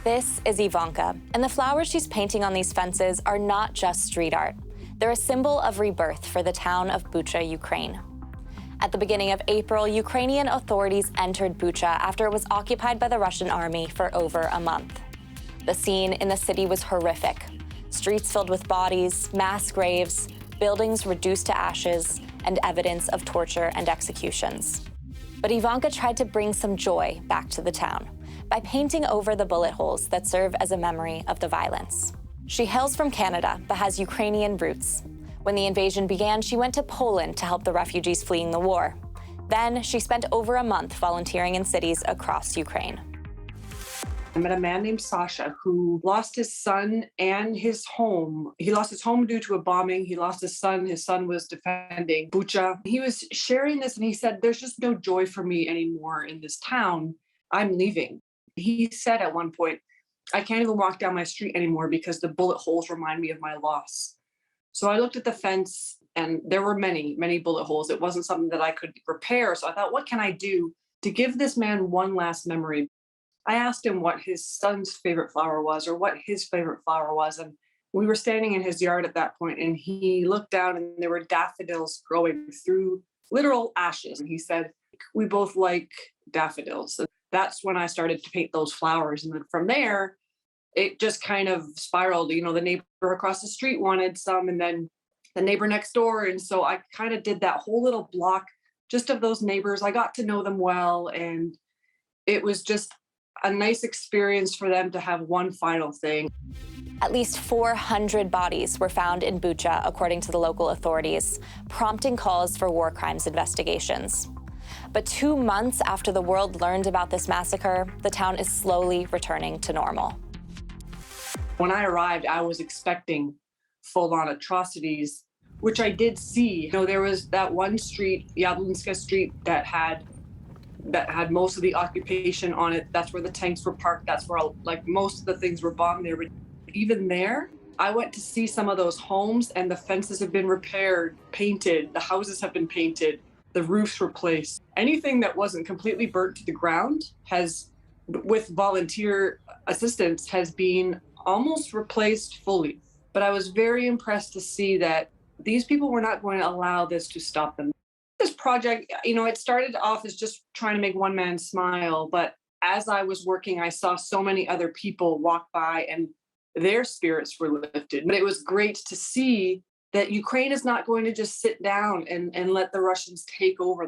This is Ivanka, and the flowers she's painting on these fences are not just street art. They're a symbol of rebirth for the town of Bucha, Ukraine. At the beginning of April, Ukrainian authorities entered Bucha after it was occupied by the Russian army for over a month. The scene in the city was horrific. Streets filled with bodies, mass graves, buildings reduced to ashes, and evidence of torture and executions. But Ivanka tried to bring some joy back to the town by painting over the bullet holes that serve as a memory of the violence. She hails from Canada, but has Ukrainian roots. When the invasion began, she went to Poland to help the refugees fleeing the war. Then she spent over a month volunteering in cities across Ukraine. I met a man named Sasha who lost his son and his home. He lost his home due to a bombing. He lost his son. His son was defending Bucha. He was sharing this and he said, "There's just no joy for me anymore in this town. I'm leaving." He said at one point, "I can't even walk down my street anymore because the bullet holes remind me of my loss." So I looked at the fence and there were many, many bullet holes. It wasn't something that I could repair. So I thought, what can I do to give this man one last memory? I asked him what his son's favorite flower was or what his favorite flower was. And we were standing in his yard at that point, and he looked down and there were daffodils growing through literal ashes. And he said, "We both like daffodils." And that's when I started to paint those flowers. And then from there, it just kind of spiraled. You know, the neighbor across the street wanted some, and then the neighbor next door. And so I kind of did that whole little block just of those neighbors. I got to know them well, and it was just a nice experience for them to have one final thing. At least 400 bodies were found in Bucha, according to the local authorities, prompting calls for war crimes investigations. But 2 months after the world learned about this massacre, the town is slowly returning to normal. When I arrived, I was expecting full-on atrocities, which I did see. You know, there was that one street, Yadlinska Street, that had most of the occupation on it. That's where the tanks were parked. That's where most of the things were bombed there. But even there, I went to see some of those homes, and the fences have been repaired, painted, the houses have been painted, the roofs replaced. Anything that wasn't completely burnt to the ground has, with volunteer assistance, has been almost replaced fully. But I was very impressed to see that these people were not going to allow this to stop them. This project, you know, it started off as just trying to make one man smile. But as I was working, I saw so many other people walk by and their spirits were lifted. But it was great to see that Ukraine is not going to just sit down and let the Russians take over.